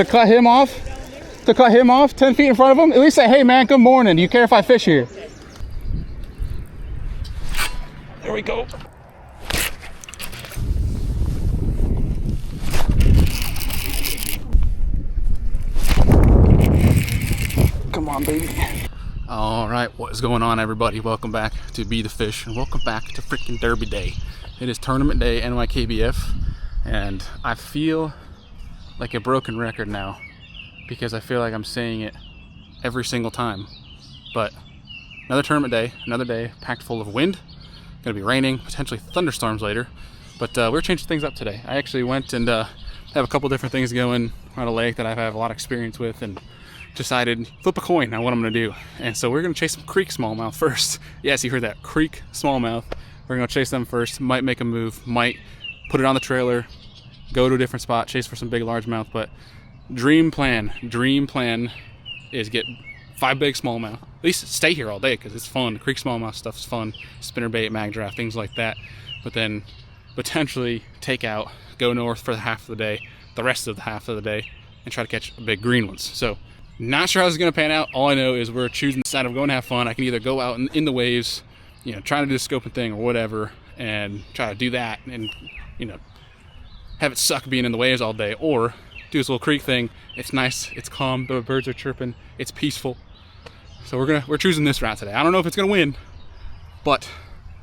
to cut him off, 10 feet in front of him, at least say, hey man, good morning. Do you care if I fish here? There we go. Come on, baby. All right, what is going on, everybody? Welcome back to Be the Fish, and welcome back to freaking Derby Day. It is tournament day, NYKBF, and I feel like a broken record now because I feel like I'm saying it every single time. But another tournament day, another day packed full of wind. Gonna be raining, potentially thunderstorms later. But we're changing things up today. I actually went and have a couple different things going on a lake that I have a lot of experience with, and decided flip a coin on what I'm gonna do. And so we're gonna chase some creek smallmouth first. Yes, you heard that, creek smallmouth. We're gonna chase them first, might make a move, might put it on the trailer, go to a different spot, chase for some big largemouth. But dream plan is get 5 big smallmouth. At least stay here all day because it's fun. Creek smallmouth stuff is fun. Spinnerbait, mag draft, things like that. But then potentially take out, go north for the half of the day, the rest of the half of the day, and try to catch big green ones. So not sure how this is going to pan out. All I know is we're choosing the side of going to have fun. I can either go out in the waves, you know, trying to do a scoping thing or whatever, and try to do that and, you know, have it suck being in the waves all day, or do this little creek thing. It's nice, it's calm, the birds are chirping, it's peaceful. So we're choosing this route today. I don't know if it's going to win, but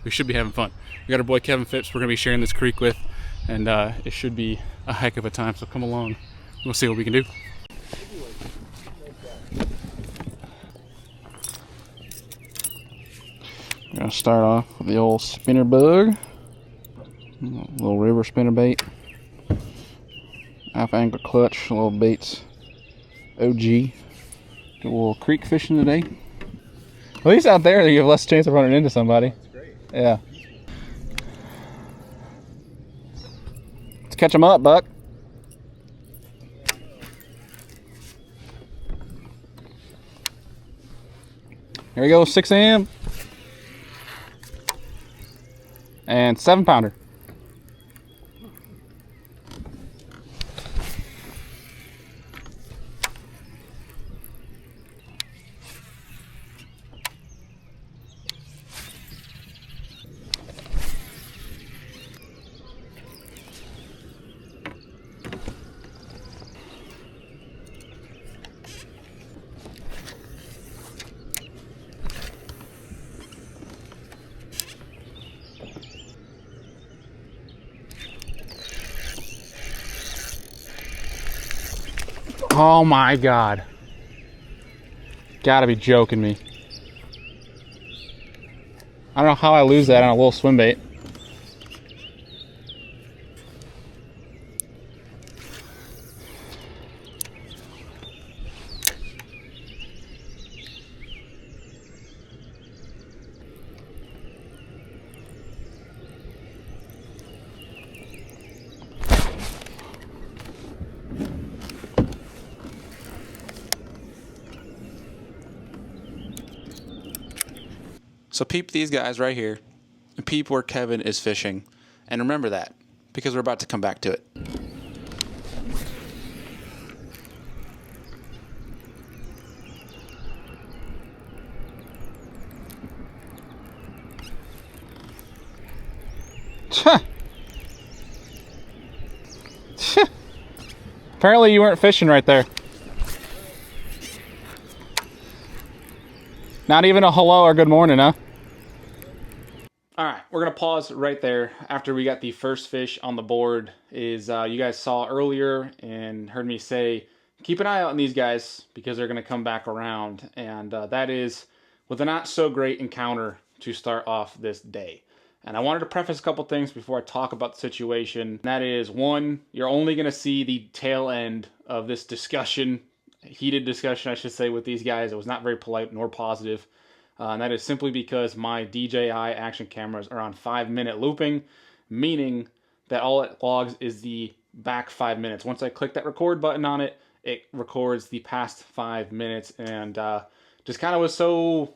we should be having fun. We got our boy Kevin Phipps we're going to be sharing this creek with, and it should be a heck of a time. So come along, we'll see what we can do. We're gonna start off with the old spinner bug, little river spinnerbait, half angle clutch, little baits, OG. Get a little creek fishing today. At least out there you have less chance of running into somebody. That's great. Yeah. Let's catch them up, Buck. Here we go, 6 a.m. and 7-pounder. Oh my God. Gotta be joking me. I don't know how I lose that on a little swim bait. So peep these guys right here, and peep where Kevin is fishing, and remember that, because we're about to come back to it. Apparently you weren't fishing right there. Not even a hello or good morning, huh? All right, we're gonna pause right there after we got the first fish on the board. Is you guys saw earlier and heard me say, keep an eye out on these guys because they're gonna come back around, and that is with a not so great encounter to start off this day. And I wanted to preface a couple things before I talk about the situation. That is, one, you're only gonna see the tail end of this discussion, heated discussion I should say, with these guys. It was not very polite nor positive. And that is simply because my DJI action cameras are on 5-minute looping, meaning that all it logs is the back 5 minutes. Once I click that record button on it, it records the past 5 minutes, and just kind of was so,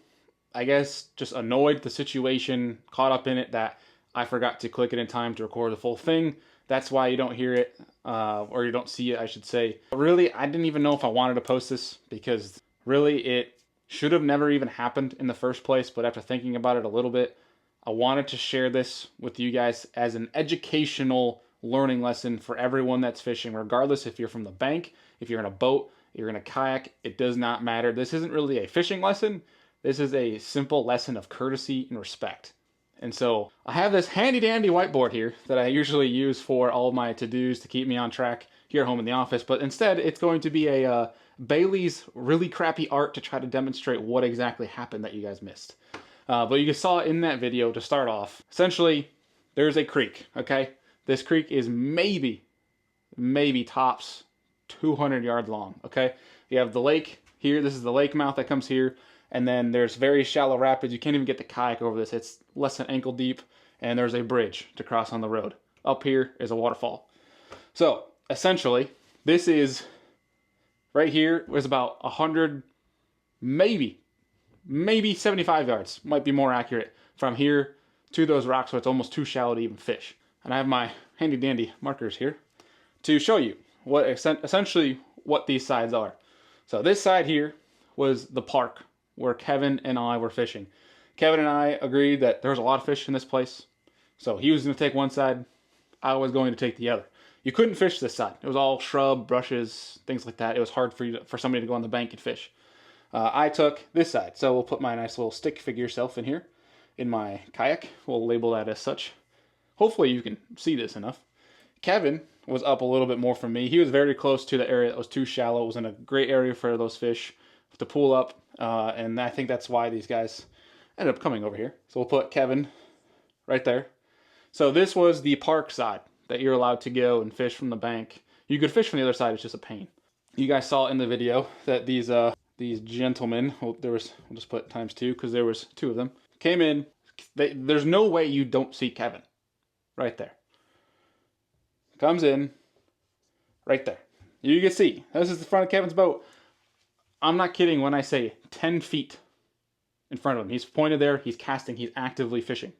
I guess, just annoyed the situation, caught up in it, that I forgot to click it in time to record the full thing. That's why you don't hear it, or you don't see it, I should say. But really, I didn't even know if I wanted to post this, because really it should have never even happened in the first place. But after thinking about it a little bit, I wanted to share this with you guys as an educational learning lesson for everyone that's fishing, regardless if you're from the bank, if you're in a boat, you're in a kayak, it does not matter. This isn't really a fishing lesson. This is a simple lesson of courtesy and respect. And so I have this handy dandy whiteboard here that I usually use for all of my to-dos to keep me on track here at home in the office. But instead, it's going to be a Bailey's really crappy art to try to demonstrate what exactly happened that you guys missed. But you saw in that video, to start off, essentially, there's a creek, okay? This creek is maybe tops 200 yards long, okay? You have the lake here. This is the lake mouth that comes here. And then there's very shallow rapids. You can't even get the kayak over this. It's less than ankle deep. And there's a bridge to cross on the road. Up here is a waterfall. So essentially, this is right here was about 100, maybe 75 yards. Might be more accurate from here to those rocks. So it's almost too shallow to even fish. And I have my handy dandy markers here to show you what essentially what these sides are. So this side here was the park where Kevin and I were fishing. Kevin and I agreed that there was a lot of fish in this place. So he was going to take one side. I was going to take the other. You couldn't fish this side. It was all shrub, brushes, things like that. It was hard for somebody to go on the bank and fish. I took this side. So we'll put my nice little stick figure self in here in my kayak. We'll label that as such. Hopefully you can see this enough. Kevin was up a little bit more from me. He was very close to the area that was too shallow. It was in a great area for those fish to pull up. And I think that's why these guys ended up coming over here. So we'll put Kevin right there. So this was the park side that you're allowed to go and fish from the bank. You could fish from the other side. It's just a pain. You guys saw in the video that these gentlemen, we'll just put ×2 because there was 2 of them, came in. There's no way you don't see Kevin right there. Comes in right there. You can see this is the front of Kevin's boat. I'm not kidding when I say 10 feet in front of him. He's pointed there, he's casting, he's actively fishing.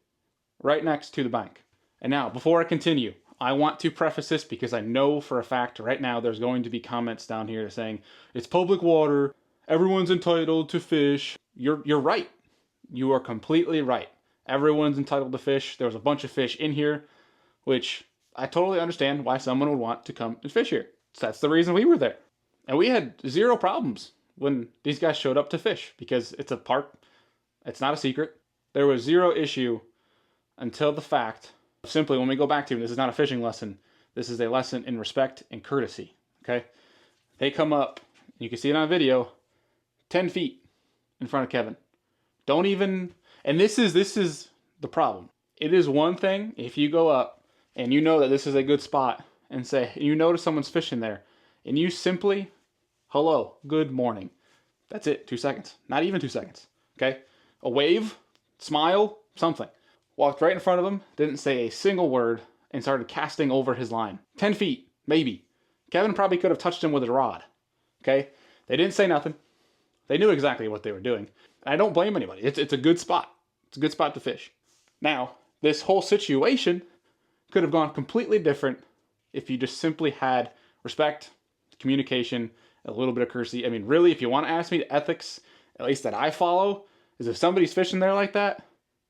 Right next to the bank. And now, before I continue, I want to preface this because I know for a fact right now there's going to be comments down here saying, it's public water, everyone's entitled to fish. You're right. You are completely right. Everyone's entitled to fish. There was a bunch of fish in here, which I totally understand why someone would want to come and fish here. So that's the reason we were there. And we had 0 problems when these guys showed up to fish because it's a park. It's not a secret. There was 0 issue until the fact, simply when we go back to, this is not a fishing lesson. This is a lesson in respect and courtesy, okay? They come up, you can see it on video, 10 feet in front of Kevin. Don't even, and this is the problem. It is one thing if you go up and you know that this is a good spot and say, you notice someone's fishing there and you simply, hello, good morning. That's it, 2 seconds. Not even 2 seconds, okay? A wave, smile, something. Walked right in front of him, didn't say a single word, and started casting over his line. 10 feet, maybe. Kevin probably could have touched him with a rod, okay? They didn't say nothing. They knew exactly what they were doing. I don't blame anybody. It's a good spot. It's a good spot to fish. Now, this whole situation could have gone completely different if you just simply had respect, communication, a little bit of courtesy. I mean, really, if you want to ask me the ethics, at least that I follow, is if somebody's fishing there like that,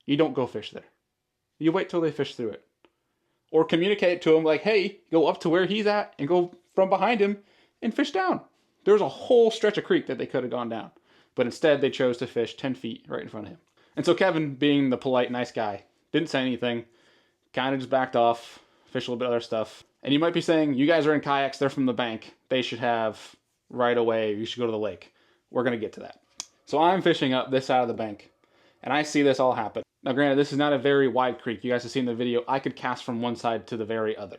you don't go fish there. You wait till they fish through it. Or communicate to them like, hey, go up to where he's at and go from behind him and fish down. There was a whole stretch of creek that they could have gone down. But instead, they chose to fish 10 feet right in front of him. And so Kevin, being the polite, nice guy, didn't say anything, kind of just backed off, fished a little bit of other stuff. And you might be saying, you guys are in kayaks, they're from the bank. They should have right away, you should go to the lake. We're going to get to that. So I'm fishing up this side of the bank, and I see this all happen. Now granted, this is not a very wide creek. You guys have seen the video. I could cast from one side to the very other.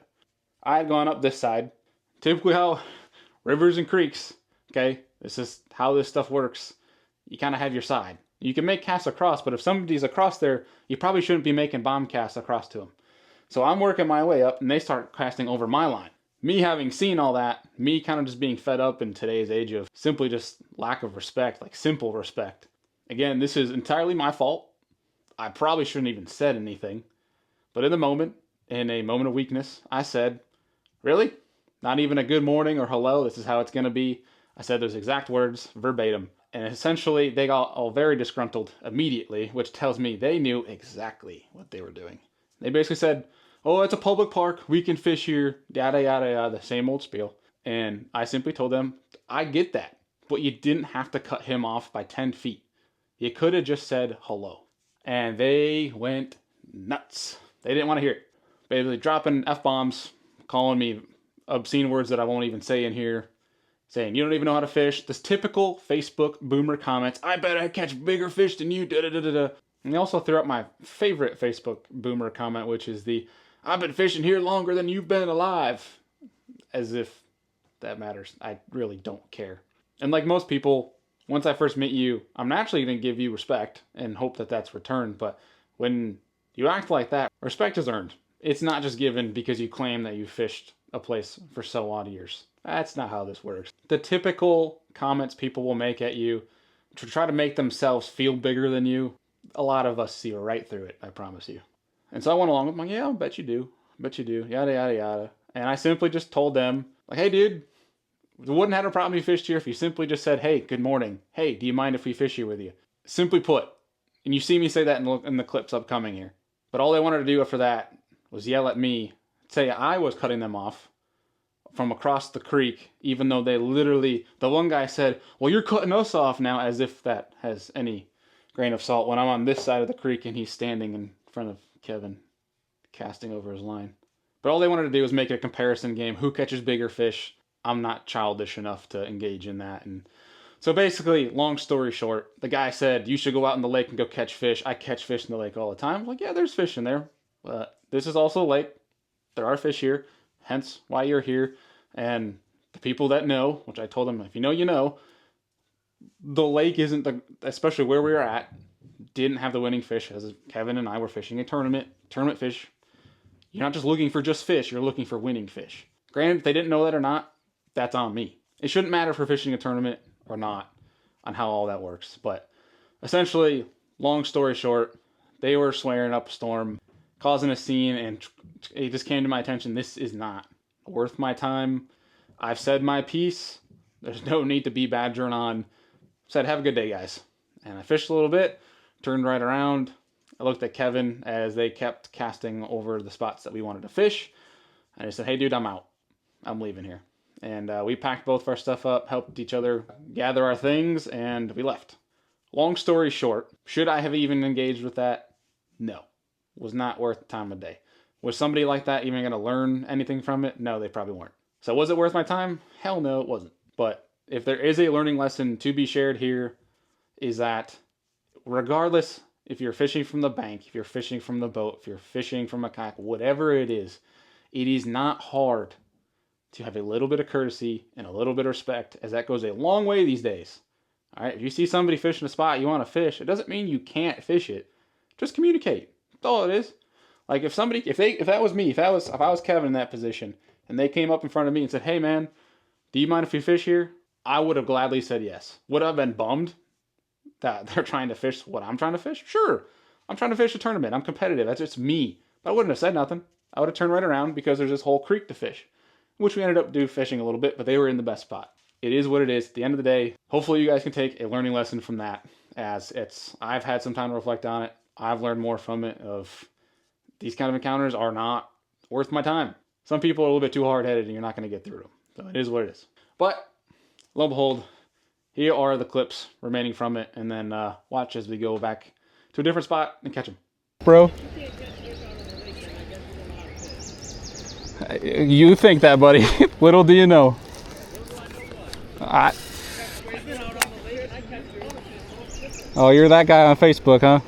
I had gone up this side. Typically how rivers and creeks, okay, this is how this stuff works. You kind of have your side. You can make casts across, but if somebody's across there, you probably shouldn't be making bomb casts across to them. So I'm working my way up, and they start casting over my line. Me having seen all that, me kind of just being fed up in today's age of simply just lack of respect, like simple respect. Again, this is entirely my fault. I probably shouldn't even said anything. But in the moment, in a moment of weakness, I said, really? Not even a good morning or hello, this is how it's going to be. I said those exact words verbatim. And essentially, they got all very disgruntled immediately, which tells me they knew exactly what they were doing. They basically said, oh, it's a public park, we can fish here, yada, yada, yada, the same old spiel. And I simply told them, I get that, but you didn't have to cut him off by 10 feet. You could have just said hello. And they went nuts. They didn't want to hear it. Basically dropping F-bombs, calling me obscene words that I won't even say in here, saying, you don't even know how to fish. This typical Facebook boomer comments, I bet I catch bigger fish than you, da-da-da-da-da. And they also threw up my favorite Facebook boomer comment, which is the, I've been fishing here longer than you've been alive. As if that matters. I really don't care. And like most people, once I first meet you, I'm naturally going to give you respect and hope that that's returned. But when you act like that, respect is earned. It's not just given because you claim that you fished a place for so odd years. That's not how this works. The typical comments people will make at you to try to make themselves feel bigger than you, a lot of us see right through it, I promise you. And so I went along with them, like, yeah, I bet you do. I bet you do. Yada, yada, yada. And I simply just told them, like, hey, dude, wouldn't have a problem if you fished here if you simply just said, hey, good morning. Hey, do you mind if we fish here with you? Simply put. And you see me say that in the clips upcoming here. But all they wanted to do after that was yell at me, say I was cutting them off from across the creek, even though they literally, the one guy said, well, you're cutting us off now, as if that has any grain of salt when I'm on this side of the creek and he's standing in front of Kevin casting over his line. But all they wanted to do was make it a comparison game. Who catches bigger fish? I'm not childish enough to engage in that. And so basically, long story short, the guy said, you should go out in the lake and go catch fish. I catch fish in the lake all the time. I'm like, yeah, there's fish in there. But this is also a lake. There are fish here. Hence why you're here. And the people that know, which I told them, if you know, you know, the lake isn't the, especially where we were at, didn't have the winning fish, as Kevin and I were fishing a tournament fish. You're not just looking for just fish, you're looking for winning fish. Granted, if they didn't know that or not, that's on me. It shouldn't matter for fishing a tournament or not on how all that works. But essentially, long story short, they were swearing up a storm, causing a scene, and it just came to my attention, this is not worth my time. I've said my piece. There's no need to be badgering on. Said, have a good day, guys. And I fished a little bit, turned right around. I looked at Kevin as they kept casting over the spots that we wanted to fish. And I said, hey, dude, I'm out. I'm leaving here. And we packed both of our stuff up, helped each other gather our things, and we left. Long story short, should I have even engaged with that? No. Was not worth the time of day. Was somebody like that even going to learn anything from it? No, they probably weren't. So was it worth my time? Hell no, it wasn't. But if there is a learning lesson to be shared here, is that regardless if you're fishing from the bank, if you're fishing from the boat, if you're fishing from a kayak, whatever it is not hard to have a little bit of courtesy and a little bit of respect, as that goes a long way these days. All right, if you see somebody fishing a spot you want to fish, it doesn't mean you can't fish it. Just communicate. That's all it is. Like if that was me, if I was Kevin in that position, and they came up in front of me and said, "Hey man, do you mind if we fish here?" I would have gladly said yes. Would I have been bummed that they're trying to fish what I'm trying to fish? Sure. I'm trying to fish a tournament. I'm competitive. That's just me. But I wouldn't have said nothing. I would have turned right around because there's this whole creek to fish, which we ended up fishing a little bit, but they were in the best spot. It is what it is. At the end of the day, hopefully you guys can take a learning lesson from that, as I've had some time to reflect on it. I've learned more from it of these kind of encounters are not worth my time. Some people are a little bit too hard-headed and you're not going to get through them. So it is what it is. But lo and behold, here are the clips remaining from it, and then watch as we go back to a different spot and catch them. Bro, you think that, buddy. Little do you know. Oh, you're that guy on Facebook, huh?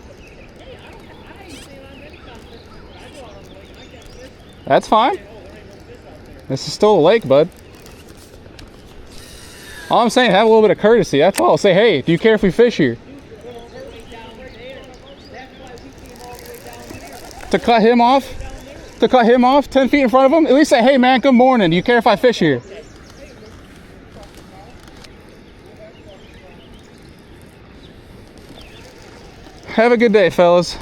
That's fine. This is still a lake, bud. All I'm saying, have a little bit of courtesy. That's all. Say, hey, do you care if we fish here? To cut him off? To cut him off 10 feet in front of him? At least say, hey man, good morning. Do you care if I fish here? Have a good day, fellas.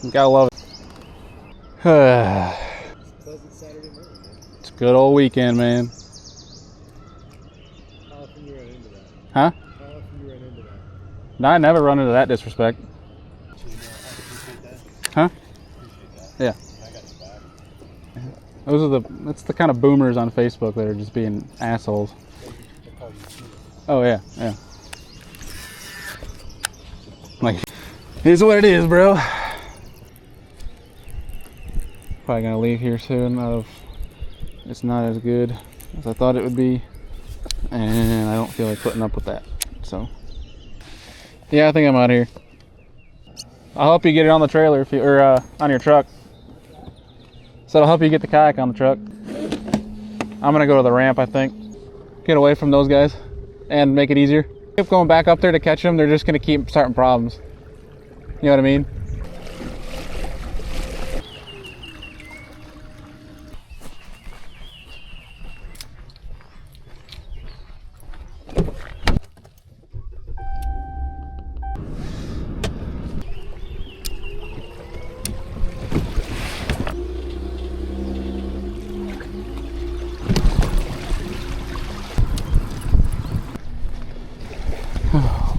You gotta love it. It's a good old weekend, man. How often you run into that? Huh? How often you run into that? No, I never run into that disrespect. Huh? Yeah. Those are that's the kind of boomers on Facebook that are just being assholes. Oh yeah, yeah. Like, here's what it is, bro. Probably gonna leave here soon. It's not as good as I thought it would be, and I don't feel like putting up with that. So, yeah, I think I'm out of here. I'll help you get it on the trailer if you, or on your truck. So I'll help you get the kayak on the truck. I'm gonna go to the ramp, I think. Get away from those guys and make it easier. If going back up there to catch them, they're just gonna keep starting problems. You know what I mean?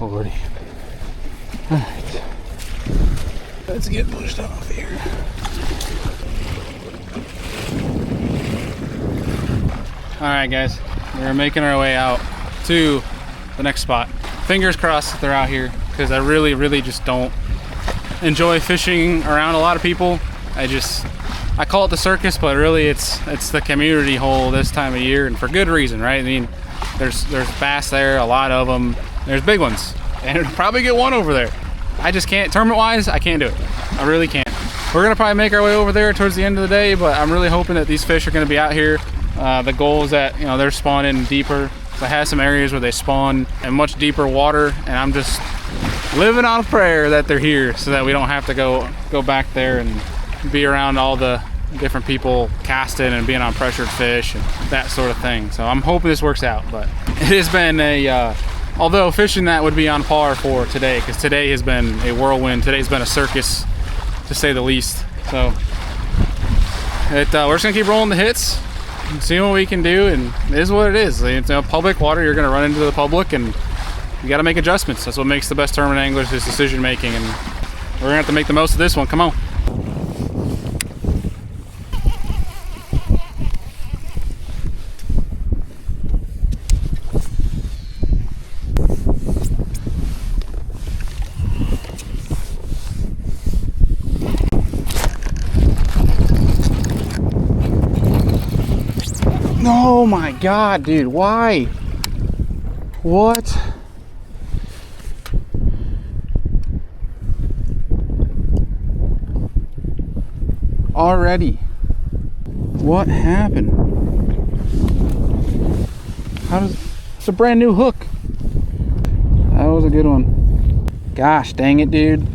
Oh, Lordy. All right. Let's get pushed off here. All right, guys. We're making our way out to the next spot. Fingers crossed that they're out here, because I really, really just don't enjoy fishing around a lot of people. I call it the circus, but really it's the community hole this time of year, and for good reason, right? I mean, there's bass there, a lot of them. There's big ones, and we'll probably get one over there. I just can't, tournament-wise, I can't do it. I really can't. We're gonna probably make our way over there towards the end of the day, but I'm really hoping that these fish are gonna be out here. The goal is that, you know, they're spawning deeper. So I have some areas where they spawn in much deeper water, and I'm just living on a prayer that they're here so that we don't have to go back there and be around all the different people casting and being on pressured fish and that sort of thing. So I'm hoping this works out, but it has been a although fishing that would be on par for today, because today has been a whirlwind. Today's been a circus, to say the least. So we're just gonna keep rolling the hits and see what we can do, and it is what it is. It's, you know, public water, you're gonna run into the public, and you gotta make adjustments. That's what makes the best tournament anglers, is decision making, and we're gonna have to make the most of this one. Come on. Oh my God, dude, why? What? Already? What happened? It's a brand new hook. That was a good one. Gosh, dang it, dude.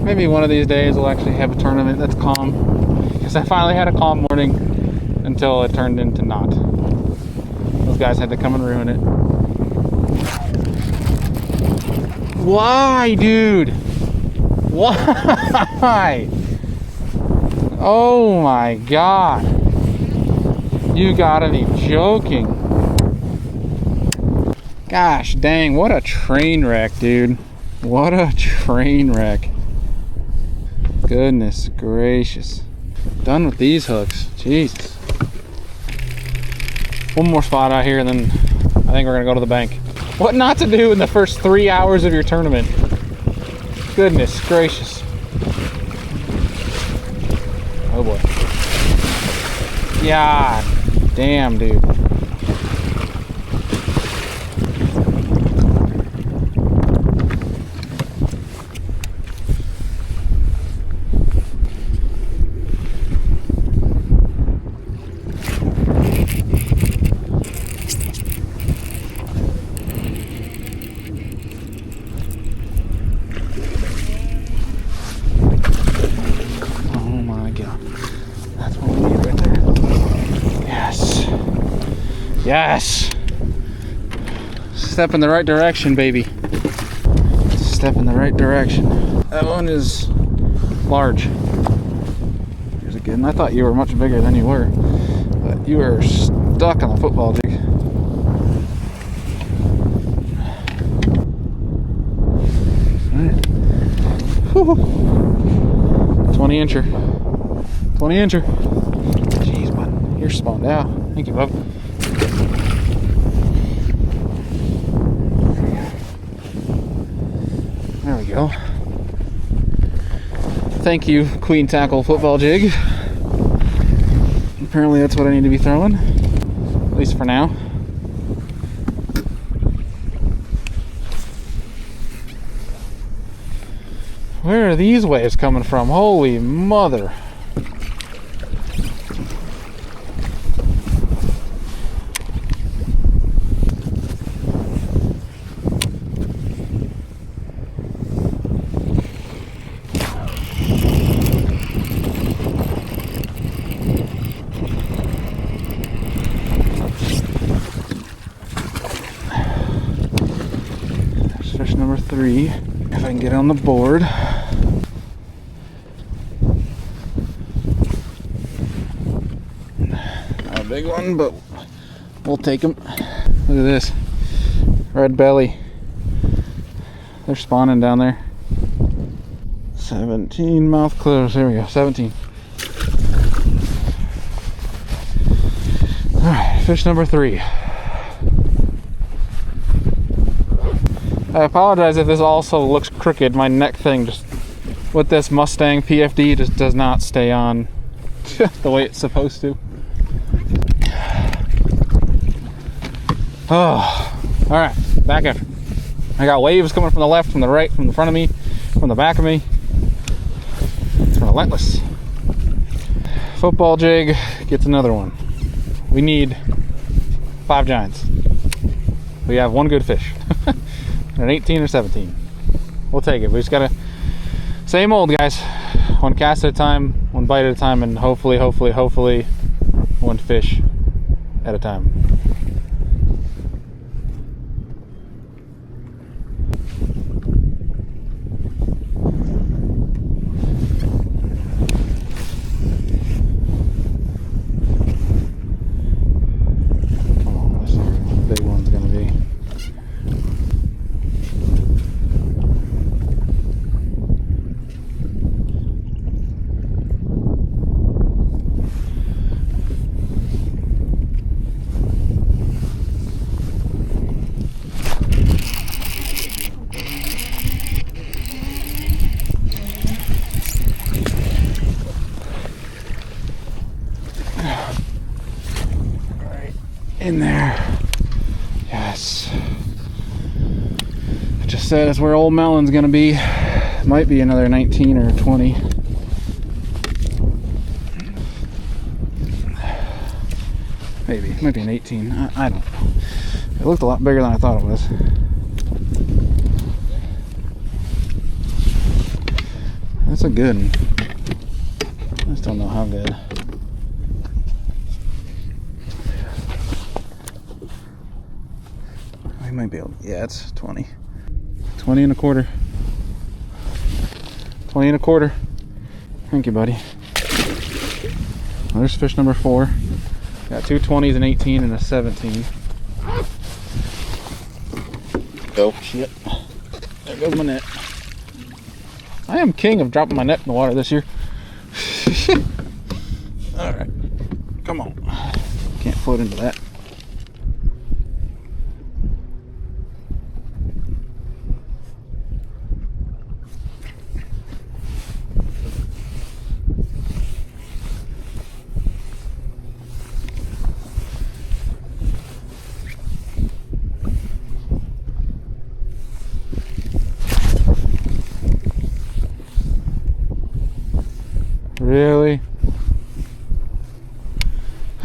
Maybe one of these days we'll actually have a tournament that's calm, because I finally had a calm morning until it turned into not. Those guys had to come and ruin it. Why, dude? Why? Oh my God. You gotta be joking. Gosh dang, what a train wreck, dude. What a train wreck. Goodness gracious. Done with these hooks. Jesus. One more spot out here, and then I think we're gonna go to the bank. What not to do in the first 3 hours of your tournament? Goodness gracious. Oh boy. God damn, dude. Yes. Step in the right direction, baby. Step in the right direction. That one is large. Here's a good one. I thought you were much bigger than you were, but you are stuck on the football jig. All right. 20 incher. 20 incher. Jeez, bud. You're spawned out. Thank you, bub. There we go. Thank you, Queen Tackle football jig. Apparently that's what I need to be throwing, at least for now. Where are these waves coming from? Holy mother. Fish number 3, if I can get on the board. Not a big one, but we'll take them. Look at this. Red belly. They're spawning down there. 17, mouth closed. There we go, 17. Alright, fish number 3. I apologize if this also looks crooked. My neck thing just with this Mustang PFD just does not stay on the way it's supposed to. Oh, all right, back after. I got waves coming from the left, from the right, from the front of me, from the back of me. It's relentless. Football jig gets another one. We need 5 giants. We have 1 good fish. An 18 or 17. We'll take it. We just gotta, same old guys. 1 cast at a time, 1 bite at a time, and hopefully 1 fish at a time. Come on, let's see what the big one's gonna be. In there. Yes. I just said that's where old Melon's gonna be. Might be another 19 or 20. Maybe. Might be an 18. I don't know. It looked a lot bigger than I thought it was. That's a good one. I just don't know how good. Might be able to, yeah, it's 20. 20 and a quarter. 20 and a quarter. Thank you, buddy. Well, there's fish number 4. Got 2 20s, an 18 and a 17. Oh shit. There goes my net. I am king of dropping my net in the water this year. Alright. Come on. Can't float into that. Really?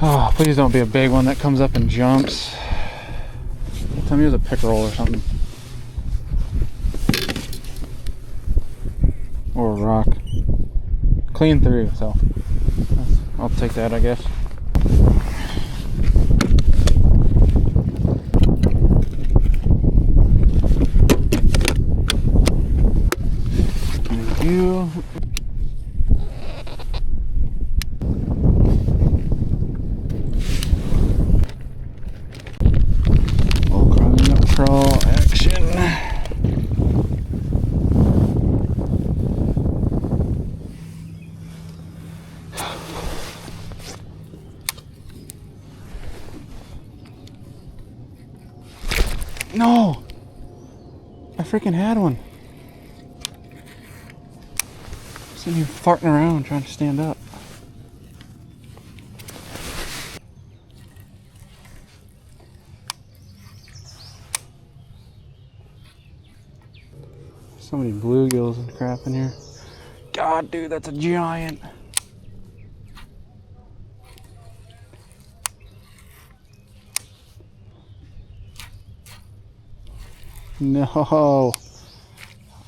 Oh, please don't be a big one that comes up and jumps. Tell me it was a pickerel or something. Or a rock. Clean through, so I'll take that, I guess. I freaking had one. Sitting here farting around trying to stand up. So many bluegills and crap in here. God, dude, that's a giant. No.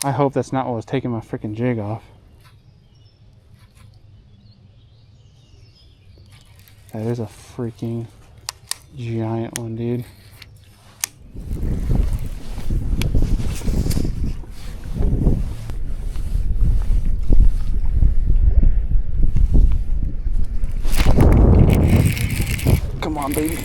I hope that's not what was taking my freaking jig off. That is a freaking giant one, dude. Come on, baby.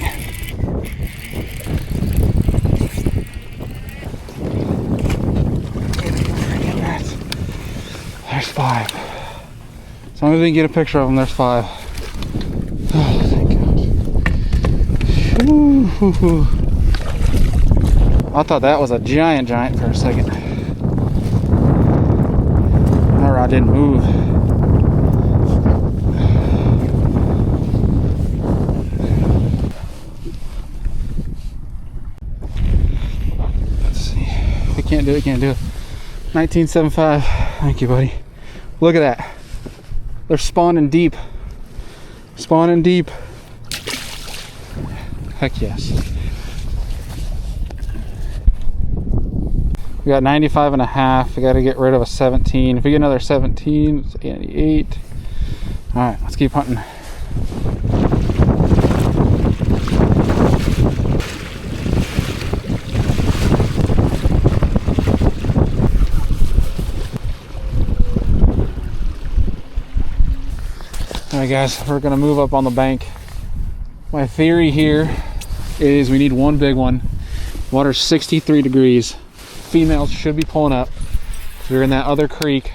There's 5. As long as we can get a picture of them, there's 5. Oh, thank God. Ooh. I thought that was a giant for a second. My rod didn't move. Let's see. If we can't do it, can't do it. 1975. Thank you, buddy. Look at that. They're spawning deep. Spawning deep. Heck yes. We got 95.5. We got to get rid of a 17. If we get another 17, it's 88. All right, let's keep hunting. Alright guys, we're gonna move up on the bank. My theory here is we need one big one. Water's 63 degrees. Females should be pulling up. We were in that other creek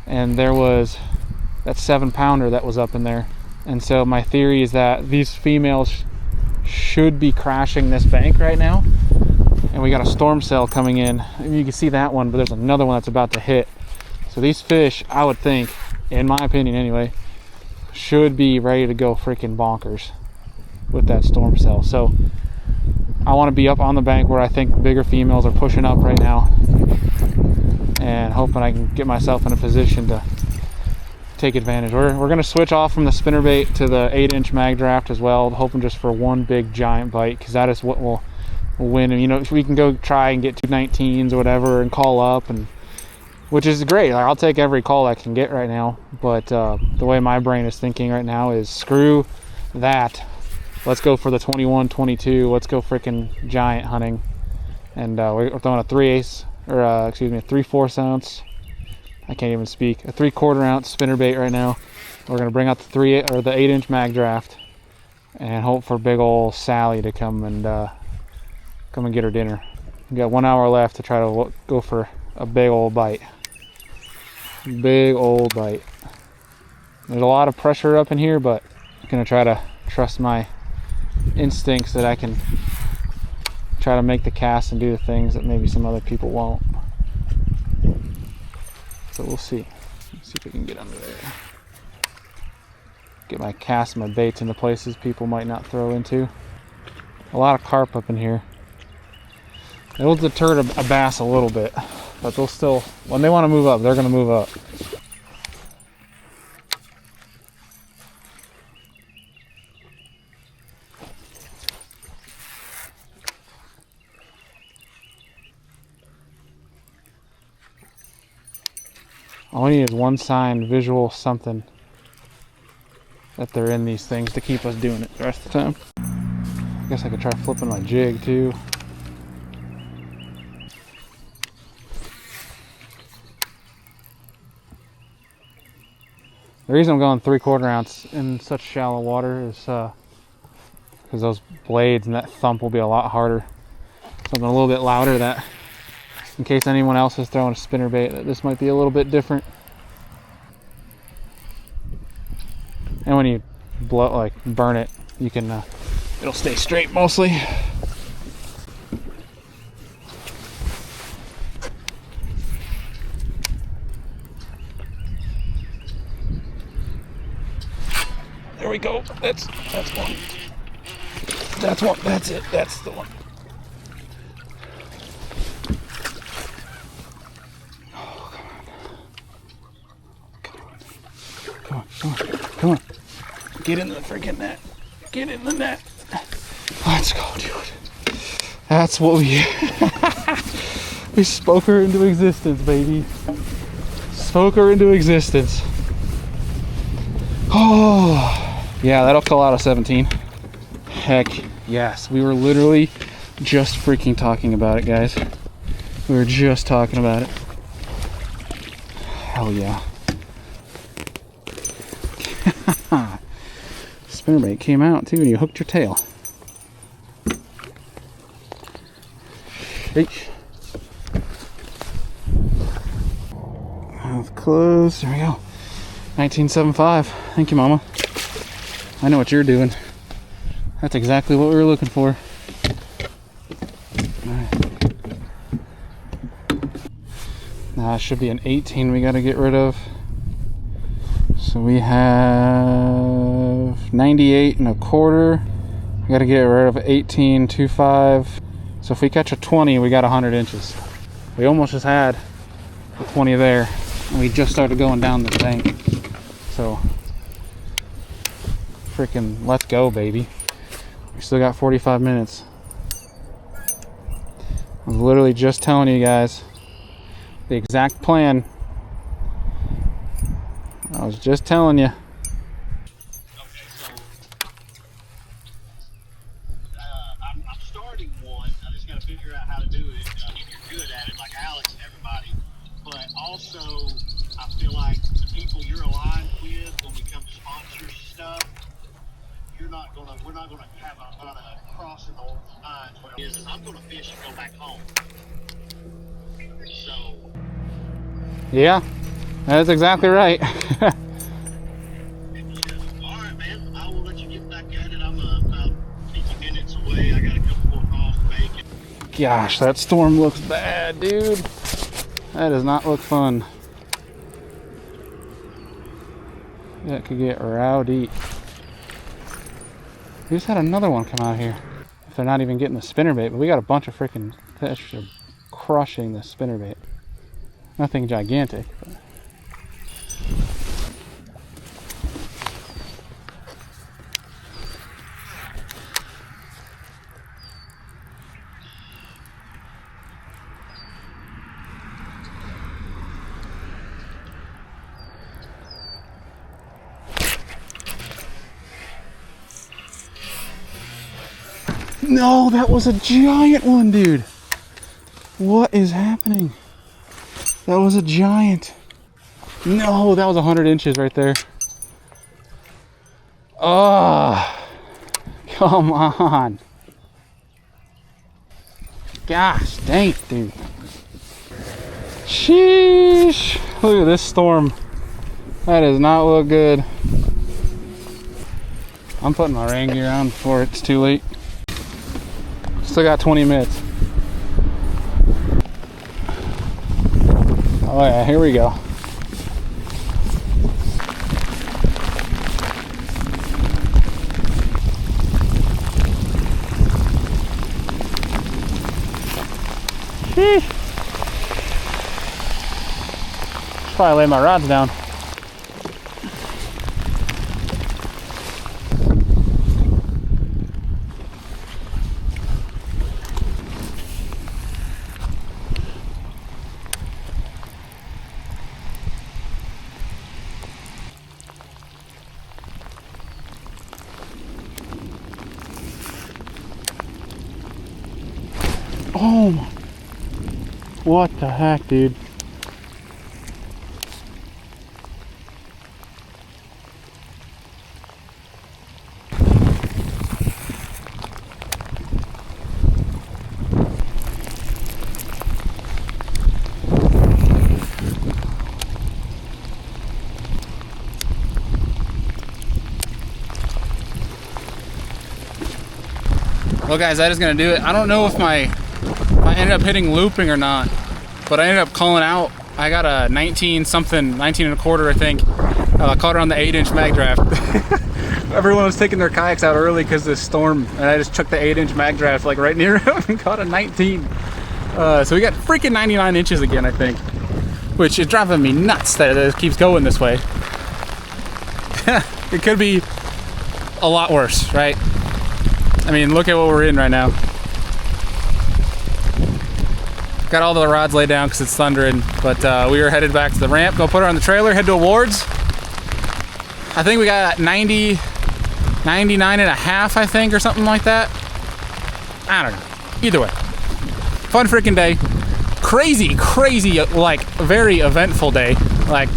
and there was that 7-pounder that was up in there. And so my theory is that these females should be crashing this bank right now. And we got a storm cell coming in. And you can see that one, but there's another one that's about to hit. So these fish, I would think, in my opinion anyway, should be ready to go freaking bonkers with that storm cell. So I want to be up on the bank where I think bigger females are pushing up right now, and hoping I can get myself in a position to take advantage. We're going to switch off from the spinnerbait to the 8-inch mag draft as well, hoping just for one big giant bite, because that is what will win. And you know, we can go try and get 219s or whatever and call up, and which is great. Like, I'll take every call I can get right now, but the way my brain is thinking right now is screw that. Let's go for the 21, 22. Let's go freaking giant hunting. And we're throwing a 3/8, or excuse me, a 3/4 ounce. I can't even speak. A 3/4 ounce spinnerbait right now. We're gonna bring out the 8-inch mag draft and hope for big old Sally to come and get her dinner. We got 1 hour left to try to go for a big old bite. Big old bite. There's a lot of pressure up in here, but I'm gonna try to trust my instincts that I can try to make the cast and do the things that maybe some other people won't. So we'll see. Let's see if we can get under there. Get my cast and my baits into places people might not throw into. A lot of carp up in here. It'll deter a bass a little bit, but they'll still, when they want to move up, they're going to move up. All we need is one sign, visual, something that they're in these things to keep us doing it the rest of the time. I guess I could try flipping my jig too. The reason I'm going 3/4 ounce in such shallow water is because those blades and that thump will be a lot harder. Something a little bit louder, that in case anyone else is throwing a spinnerbait, that this might be a little bit different. And when you blow, like burn it, you can it'll stay straight mostly. There we go. That's one. That's one. That's it. That's the one. Oh, come on. Come on. Come on. Come on. Come on. Get in the freaking net. Get in the net. Let's go, dude. That's what we we spoke her into existence, baby. Spoke her into existence. Oh, yeah, that'll call out a 17. Heck yes. We were literally just freaking talking about it, guys. We were just talking about it. Hell yeah. Spinnerbait came out too, and you hooked your tail. Shake. Mouth closed. There we go. 1975. Thank you, Mama. I know what you're doing. That's exactly what we were looking for. Alright. Now it should be an 18 we got to get rid of. So we have 98 1/4. We got to get rid of 18.25. So if we catch a 20, we got 100 inches. We almost just had a 20 there, and we just started going down the bank. So, freaking let's go, baby. We still got 45 minutes. I was literally just telling you guys the exact plan. I was just telling you. I'm starting one. I just got to figure out how to do it. You're good at it, like Alex and everybody. But also, I feel like the people you're aligned with when we come to sponsors stuff, we're not gonna have a lot of crossing the lines. What it is I'm gonna fish and go back home. So. Yeah, that's exactly right. All right, man. I will let you get back at it. I'm about 50 minutes away. I got a couple more calls to make. Gosh, that storm looks bad, dude. That does not look fun. That could get rowdy. We just had another one come out here. If they're not even getting the spinnerbait, but we got a bunch of freaking fish that are crushing the spinnerbait. Nothing gigantic, but. No, that was a giant one, dude. What is happening? That was a giant. No, that was 100 inches right there. Oh, come on. Gosh, dang it, dude. Sheesh. Look at this storm. That does not look good. I'm putting my rain gear on before it's too late. Still got 20 minutes. Oh yeah, here we go. Should probably lay my rods down. Oh my, what the heck, dude? Well guys, that is gonna do it. I don't know if I ended up hitting looping or not, but I ended up calling out. I got a 19 something, 19 1/4 I think. Caught her on the 8-inch mag draft. Everyone was taking their kayaks out early because of the storm, and I just chucked the 8-inch mag draft like right near him and caught a 19. So we got freaking 99 inches again, I think, which is driving me nuts that it keeps going this way. It could be a lot worse, right? I mean, look at what we're in right now. Got all the rods laid down because it's thundering, but we were headed back to the ramp, go put her on the trailer, head to awards. I think we got 99 and a half, I think, or something like that. I don't know. Either way, fun freaking day. Crazy, like very eventful day. Like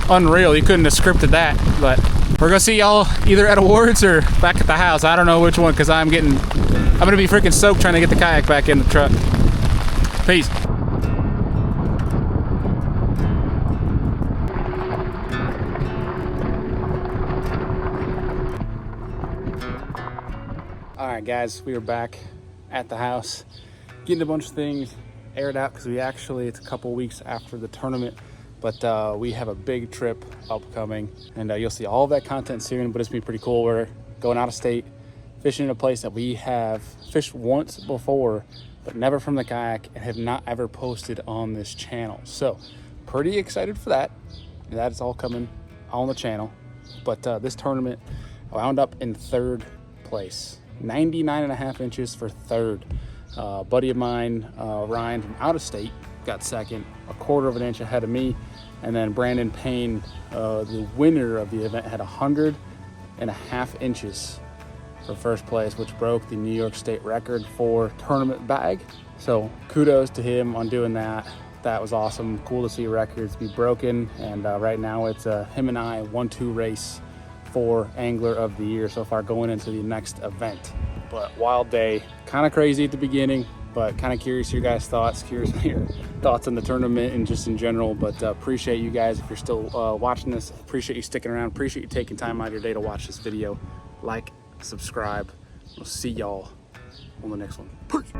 unreal. You couldn't have scripted that, but we're gonna see y'all either at awards or back at the house. I don't know which one, because I'm gonna be freaking soaked trying to get the kayak back in the truck. Peace. All right, guys, we are back at the house, getting a bunch of things aired out because it's a couple weeks after the tournament, but we have a big trip upcoming, and you'll see all of that content soon. But it's gonna be pretty cool. We're going out of state, fishing in a place that we have fished once before, but never from the kayak, and have not ever posted on this channel. So pretty excited for that. That is all coming on the channel. But this tournament, I wound up in 3rd place, 99 and a half inches for 3rd. Buddy of mine, Ryan from out of state, got 2nd, a 1/4 of an inch ahead of me. And then Brandon Payne, the winner of the event, had 100 and a half inches for 1st place, which broke the New York State record for tournament bag. So kudos to him on doing that. That was awesome. Cool to see records be broken. And right now it's him and I 1-2 race for Angler of the Year so far going into the next event. But wild day, kind of crazy at the beginning, but kind of curious your guys' thoughts, curious your thoughts on the tournament and just in general. But appreciate you guys if you're still watching this. Appreciate you sticking around. Appreciate you taking time out of your day to watch this video. Like, subscribe. We'll see y'all on the next one. Peace.